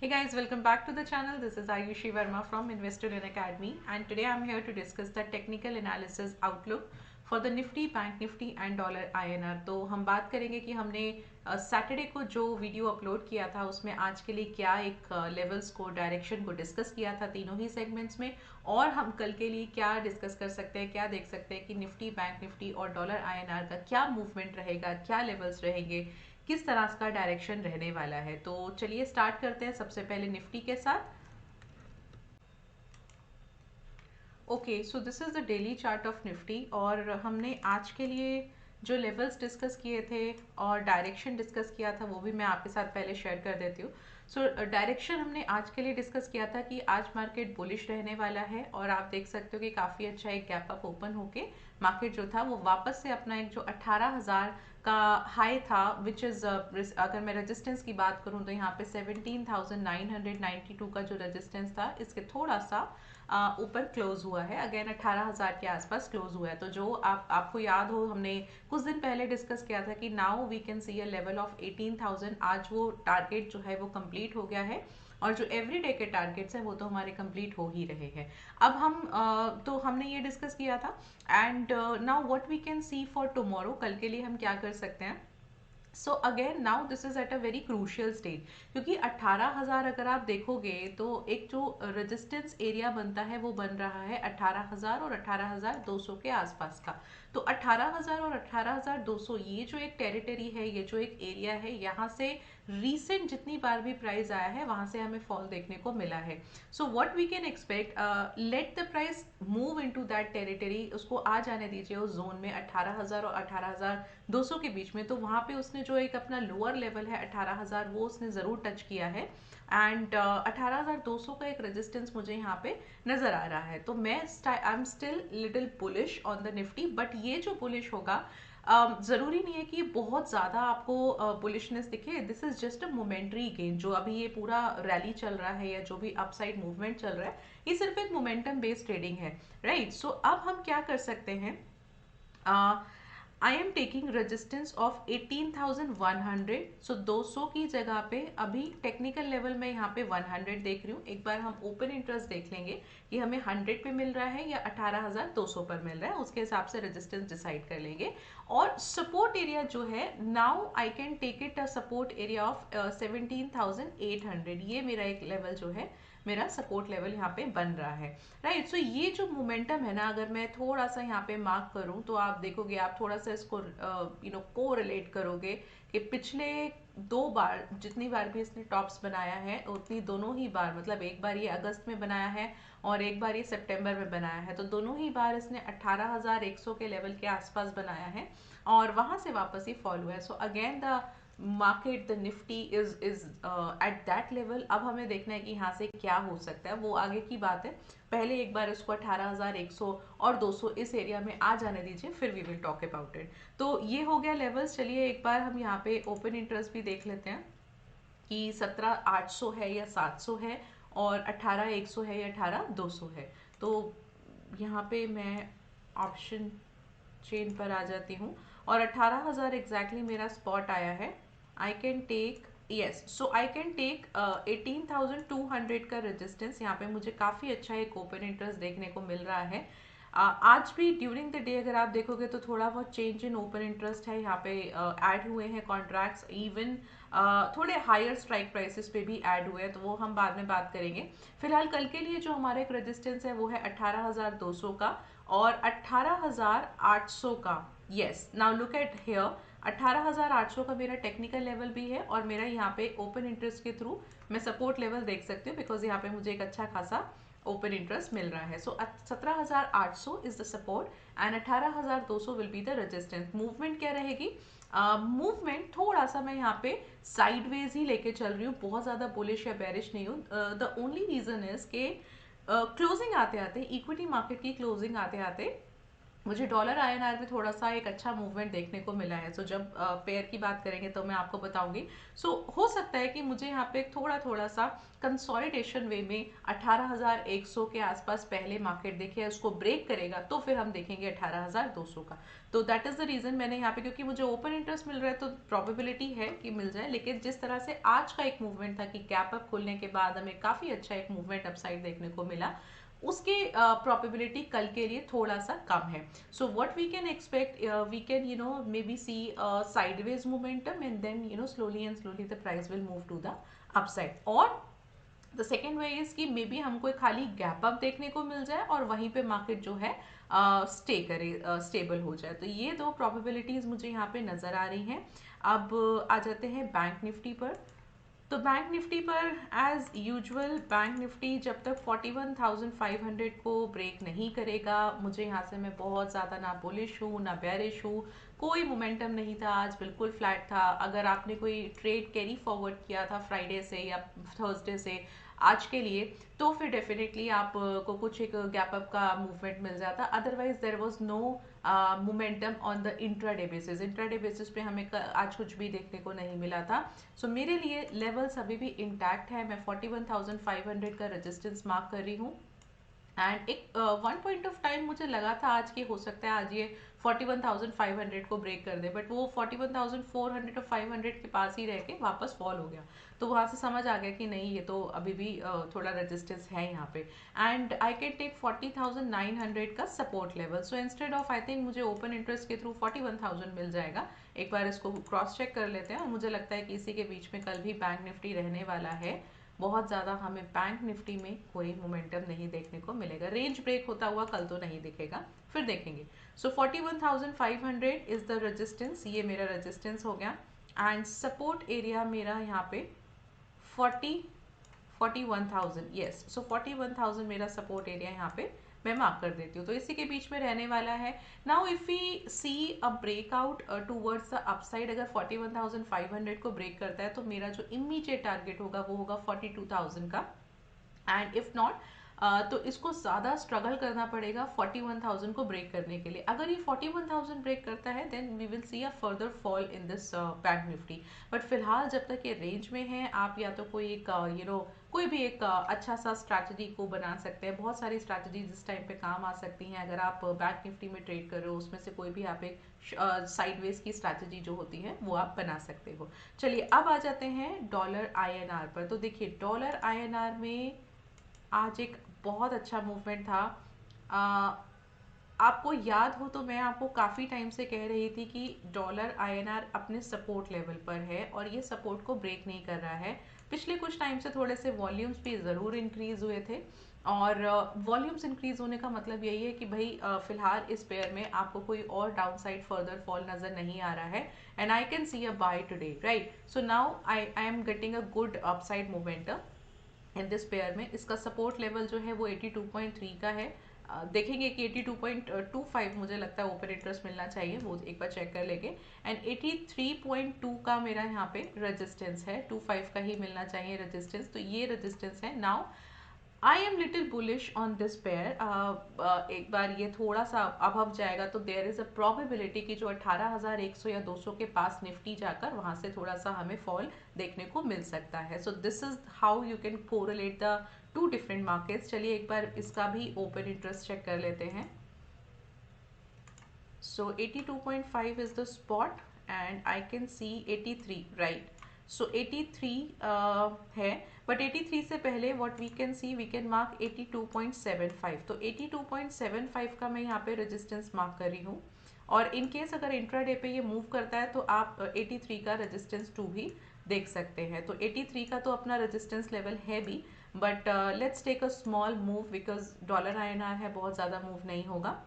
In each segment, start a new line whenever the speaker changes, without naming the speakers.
Hey guys, welcome back to the channel. This is Ayushi Verma from Investor in Academy, and today I'm here to discuss the technical analysis outlook for the Nifty, Bank Nifty and Dollar INR. तो हम बात करेंगे कि हमने Saturday को जो video upload किया था उसमें आज के लिए क्या एक लेवल्स को डायरेक्शन को डिस्कस किया था तीनों ही सेगमेंट्स में, और हम कल के लिए क्या डिस्कस कर सकते हैं, क्या देख सकते हैं कि निफ्टी, बैंक निफ्टी और डॉलर INR का क्या मूवमेंट रहेगा, क्या लेवल्स रहेंगे, किस तरह का डायरेक्शन रहने वाला है। तो चलिए स्टार्ट करते हैं सबसे पहले निफ्टी के साथ। Okay, so this is the daily chart of Nifty, और हमने आज के लिए जो लेवल्स डिस्कस किए थे और डायरेक्शन डिस्कस किया था वो भी मैं आपके साथ पहले शेयर कर देती हूँ। सो डायरेक्शन हमने आज के लिए डिस्कस किया था कि आज मार्केट बुलिश रहने वाला है, और आप देख सकते हो कि काफ़ी अच्छा एक गैप अप ओपन होके मार्केट जो था वो वापस से अपना एक जो 18,000 का हाई था, विच इज़ अगर मैं रेजिस्टेंस की बात करूं तो यहाँ पे 17,992 का जो रेजिस्टेंस था इसके थोड़ा सा ऊपर क्लोज हुआ है। अगेन 18,000 के आसपास क्लोज हुआ है। तो जो आपको याद हो, हमने कुछ दिन पहले डिस्कस किया था कि now we can see a level of 18,000। आज वो टारगेट जो है वो कंप्लीट हो गया है, और जो एवरीडे के टारगेट्स हैं वो तो हमारे कंप्लीट हो ही रहे हैं। अब हम तो हमने ये डिस्कस किया था, and now what we can see for tomorrow, कल के लिए हम क्या कर सकते हैं। So again now this is at a very crucial stage, क्योंकि 18,000 अगर आप देखोगे तो एक जो रेजिस्टेंस एरिया बनता है वो बन रहा है 18,000 और 18,200 के आसपास का। तो 18,000 और 18,200 ये जो एक टेरिटरी है, ये जो एक एरिया है, यहाँ से रीसेंट जितनी बार भी प्राइस आया है वहां से हमें फॉल देखने को मिला है। So what we can expect, let the price move into that territory, उसको आ जाने दीजिए उस जोन में 18,000 और 18,200 के बीच में। तो वहां पे उसने जो एक अपना लोअर लेवल है 18,000 वो उसने ज़रूर टच किया है, एंड 18,200 का एक रेजिस्टेंस मुझे यहाँ पे नज़र आ रहा है। तो मैं I am still little bullish on the Nifty, but ये जो बुलिश होगा ज़रूरी नहीं है कि बहुत ज़्यादा आपको बुलिशनेस दिखे। This is just a momentary gain. जो अभी ये पूरा रैली चल रहा है या जो भी अपसाइड मूवमेंट चल रहा है, ये सिर्फ एक मोमेंटम बेस्ड ट्रेडिंग है, राइट। सो अब हम क्या कर सकते हैं, I am taking resistance of 18,100। सो 200 की जगह पे अभी टेक्निकल लेवल में यहाँ पे 100 देख रही हूँ। एक बार हम ओपन इंटरेस्ट देख लेंगे कि हमें 100 पे मिल रहा है या 18,200 पर मिल रहा है, उसके हिसाब से रेजिस्टेंस डिसाइड कर लेंगे। और सपोर्ट एरिया जो है, now I can take it a support area of 17,800। ये मेरा एक लेवल जो है, मेरा सपोर्ट लेवल यहाँ पे बन रहा है, राइट। सो ये जो मोमेंटम है ना, अगर मैं थोड़ा सा यहाँ पे मार्क करूँ तो आप देखोगे, आप थोड़ा सा इसको को रिलेट करोगे कि पिछले दो बार जितनी बार भी इसने टॉप्स बनाया है उतनी दोनों ही बार, मतलब एक बार ये अगस्त में बनाया है और एक बार ये सितंबर में बनाया है, तो दोनों ही बार इसने 18,100 के लेवल के आसपास बनाया है और वहां से वापस ही फॉल हुआ है। So again the market, the Nifty is at that level. अब हमें देखना है कि यहाँ से क्या हो सकता है, वो आगे की बात है। पहले एक बार इसको 18,100 और 200 इस एरिया में आ जाने दीजिए, फिर we will talk about it. तो ये हो गया लेवल्स। चलिए एक बार हम यहाँ पे ओपन इंटरेस्ट भी देख लेते हैं कि 17,800 है या 700 है, और 18,100 है या 18,200 है। तो यहाँ पे मैं ऑप्शन चेन पर आ जाती हूँ, और 18,000 एग्जैक्टली मेरा स्पॉट आया है। I can take, yes, so I can take 18,200 का रेजिस्टेंस। यहाँ पे मुझे काफ़ी अच्छा एक ओपन इंटरेस्ट देखने को मिल रहा है। आज भी ड्यूरिंग द डे अगर आप देखोगे तो थोड़ा बहुत चेंज इन ओपन इंटरेस्ट है, यहाँ पे ऐड हुए हैं कॉन्ट्रैक्ट्स, इवन थोड़े हायर स्ट्राइक प्राइसेस पे भी ऐड हुए हैं, तो वो हम बाद में बात करेंगे। फिलहाल कल के लिए जो हमारा एक रेजिस्टेंस है वो है 18,200 का और 18,800 का। Yes, now look at here, 18,800 का मेरा टेक्निकल लेवल भी है, और मेरा यहाँ पे ओपन इंटरेस्ट के थ्रू मैं सपोर्ट लेवल देख सकती हूँ, बिकॉज यहाँ पे मुझे एक अच्छा खासा ओपन इंटरेस्ट मिल रहा है। सो 17,800 is the support and 18,200 will be the resistance. Movement क्या रहेगी, मूवमेंट थोड़ा सा मैं यहाँ पे साइडवेज ही लेके चल रही हूँ, बहुत ज़्यादा बुलिश या बेरिश नहीं हूँ। द ओनली रीज़न इज के क्लोजिंग आते आते, इक्विटी मार्केट की क्लोजिंग आते आते मुझे डॉलर आईएनआर में थोड़ा सा एक अच्छा मूवमेंट देखने को मिला है। सो जब पेयर की बात करेंगे तो मैं आपको बताऊंगी। सो हो सकता है कि मुझे यहाँ पे थोड़ा थोड़ा सा कंसोलिडेशन वे में 18,100 के आसपास पहले मार्केट देखे, उसको ब्रेक करेगा तो फिर हम देखेंगे 18,200 का। तो दैट इज द रीजन मैंने यहाँ पे, क्योंकि मुझे ओपन इंटरेस्ट मिल रहा है तो प्रोबेबिलिटी है कि मिल जाए। लेकिन जिस तरह से आज का एक मूवमेंट था कि गैप अप खुलने के बाद हमें काफी अच्छा एक मूवमेंट अपसाइड देखने को मिला, उसकी प्रोबेबिलिटी कल के लिए थोड़ा सा कम है। So what we can expect, we can maybe see sideways momentum and then slowly and slowly the price will move to the upside. और द सेकेंड वे इज कि मे बी हमको खाली गैप अप देखने को मिल जाए और वहीं पे मार्केट जो है स्टे करे, स्टेबल हो जाए। तो ये दो प्रोबेबिलिटीज मुझे यहाँ पे नजर आ रही हैं। अब आ जाते हैं बैंक निफ्टी पर। तो बैंक निफ्टी पर एज यूजुअल बैंक निफ्टी जब तक 41,500 को ब्रेक नहीं करेगा, मुझे यहाँ से मैं बहुत ज़्यादा ना बुलिश हूँ ना बेरिश हूँ। कोई मोमेंटम नहीं था आज, बिल्कुल फ्लैट था। अगर आपने कोई ट्रेड कैरी फॉरवर्ड किया था फ्राइडे से या थर्सडे से आज के लिए, तो फिर डेफिनेटली आप को कुछ एक गैप अप का मूवमेंट मिल जाता। Otherwise there was no momentum on the intraday basis. Intraday basis पे हमें आज कुछ भी देखने को नहीं मिला था। सो मेरे लिए लेवल्स अभी भी इंटैक्ट है। मैं 41,500 का रेजिस्टेंस मार्क कर रही हूँ। एंड एक वन पॉइंट ऑफ टाइम मुझे लगा था आज कि हो सकता है आज ये 41,500 को ब्रेक कर दे, बट वो 41,400 और 500 के पास ही रह के वापस फॉल हो गया। तो वहां से समझ आ गया कि नहीं, ये तो अभी भी थोड़ा रेजिस्टेंस है यहाँ पे। एंड आई कैन टेक 40,900 का support level. So instead of, I think मुझे ओपन इंटरेस्ट के थ्रू 41,000 मिल जाएगा। एक बार इसको क्रॉस चेक कर लेते हैं। और मुझे लगता है कि इसी के बीच में कल भी बैंक निफ्टी रहने वाला है। बहुत ज़्यादा हमें बैंक निफ्टी में कोई मोमेंटम नहीं देखने को मिलेगा। रेंज ब्रेक होता हुआ कल तो नहीं दिखेगा, फिर देखेंगे। सो 41,500 इज द रेजिस्टेंस, ये मेरा रेजिस्टेंस हो गया। एंड सपोर्ट एरिया मेरा यहाँ पे 41,000, यस। सो 41,000 मेरा सपोर्ट एरिया यहाँ पे मैं मार्क कर देती हूँ। तो इसी के बीच में रहने वाला है। Now if we see a breakout towards the upside, अगर 41,500 को ब्रेक करता है तो मेरा जो इमीडिएट टारगेट होगा वो होगा 42,000 का। एंड इफ नॉट, तो इसको ज़्यादा स्ट्रगल करना पड़ेगा 41,000 को ब्रेक करने के लिए। अगर ये 41,000 ब्रेक करता है then we will see a further fall in this bank Nifty. But फिलहाल जब तक ये रेंज में है, आप या तो कोई एक कोई भी एक अच्छा सा स्ट्रैटेजी को बना सकते हैं। बहुत सारी स्ट्रैटेजीज इस टाइम पे काम आ सकती हैं। अगर आप बैंक निफ्टी में ट्रेड कर रहे हो, उसमें से कोई भी आप एक साइडवेज की स्ट्रैटेजी जो होती है वो आप बना सकते हो। चलिए अब आ जाते हैं डॉलर आईएनआर पर। तो देखिए डॉलर आईएनआर में आज एक बहुत अच्छा मूवमेंट था। आ, आपको याद हो तो मैं आपको काफ़ी टाइम से कह रही थी कि डॉलर आईएनआर अपने सपोर्ट लेवल पर है और ये सपोर्ट को ब्रेक नहीं कर रहा है। पिछले कुछ टाइम से थोड़े से वॉल्यूम्स भी ज़रूर इंक्रीज हुए थे। और वॉल्यूम्स इंक्रीज होने का मतलब यही है कि भाई फिलहाल इस पेयर में आपको कोई और डाउनसाइड फर्दर फॉल नज़र नहीं आ रहा है। And I can see a buy today, right. So now I am getting a good upside momentum in this pair में। इसका सपोर्ट लेवल जो है वो 82.3 का है। देखेंगे कि 82.25 मुझे लगता है ओपन इंटरेस्ट मिलना चाहिए, वो एक बार चेक कर लेंगे। एंड 83.2 का मेरा यहाँ पे रेजिस्टेंस है, 25 का ही मिलना चाहिए रेजिस्टेंस। तो ये रेजिस्टेंस है। Now I am little bullish on this pair. एक बार ये थोड़ा सा अबव जाएगा तो देयर इज अ प्रोबेबिलिटी कि जो 18,100 या 200 के पास निफ्टी जाकर वहां से थोड़ा सा हमें फॉल देखने को मिल सकता है। सो this is how you can correlate the two different markets. चलिए एक बार इसका भी ओपन इंटरेस्ट चेक कर लेते हैं। So 82.5 is the spot and I can see 83, right? So 83 है, but 83 से पहले what we can see, we can mark 82.75। तो 82.75 का मैं यहाँ पे रेजिस्टेंस मार्क कर रही हूँ। और इन केस अगर इंट्राडे पे ये मूव करता है तो आप 83 का रेजिस्टेंस 2 भी देख सकते हैं। तो 83 का तो अपना रेजिस्टेंस लेवल है भी, but let's take a small move because dollar INR है, बहुत ज़्यादा मूव नहीं होगा।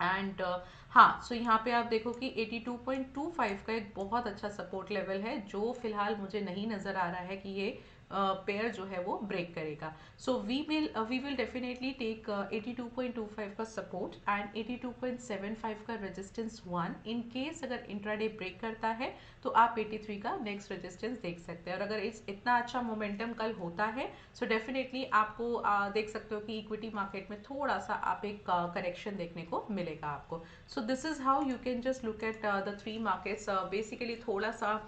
एंड हाँ, सो यहाँ पे आप देखो कि 82.25 का एक बहुत अच्छा सपोर्ट लेवल है जो फिलहाल मुझे नहीं नज़र आ रहा है कि ये पेयर जो है वो ब्रेक करेगा. So we will definitely take 82.25 का सपोर्ट एंड 82.75 का रेजिस्टेंस 1. इन केस अगर इंट्राडे ब्रेक करता है तो आप 83 का नेक्स्ट रेजिस्टेंस देख सकते हैं. और अगर इतना अच्छा मोमेंटम कल होता है सो डेफिनेटली आपको देख सकते हो कि इक्विटी मार्केट में थोड़ा सा आप एक करेक्शन देखने को मिलेगा आपको. सो this is how you can just look at the three markets. Basically थोड़ा सा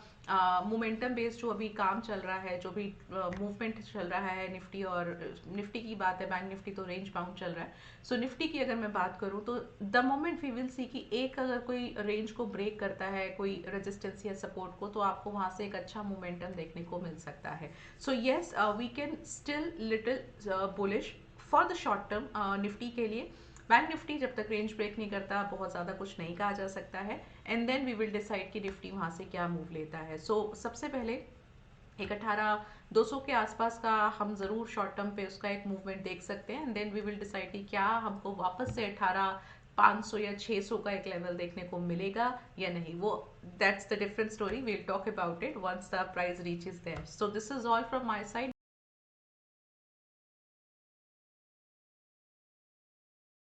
मोमेंटम बेस्ड जो अभी काम चल रहा है, जो भी मूवमेंट चल रहा है निफ्टी, और निफ्टी की बात है, बैंक निफ्टी तो रेंज बाउंड चल रहा है. सो निफ्टी की अगर मैं बात करूँ तो the moment we will see कि एक अगर कोई रेंज को ब्रेक करता है, कोई रेजिस्टेंस या सपोर्ट को, तो आपको वहां से एक अच्छा मोमेंटम देखने को मिल सकता है. So yes, we can still little bullish for the short term Nifty के लिए. बैंक निफ्टी जब तक रेंज ब्रेक नहीं करता बहुत ज़्यादा कुछ नहीं कहा जा सकता है. And then we will decide कि निफ्टी वहाँ से क्या मूव लेता है. सो सबसे पहले एक 18,200 के आसपास का हम ज़रूर शॉर्ट टर्म पे उसका एक मूवमेंट देख सकते हैं. And then we will decide कि क्या हमको वापस से 18,500 या 600 का एक लेवल देखने को मिलेगा या नहीं. वो that's the different story. We'll talk about it once the price reaches there. So this is all from my side.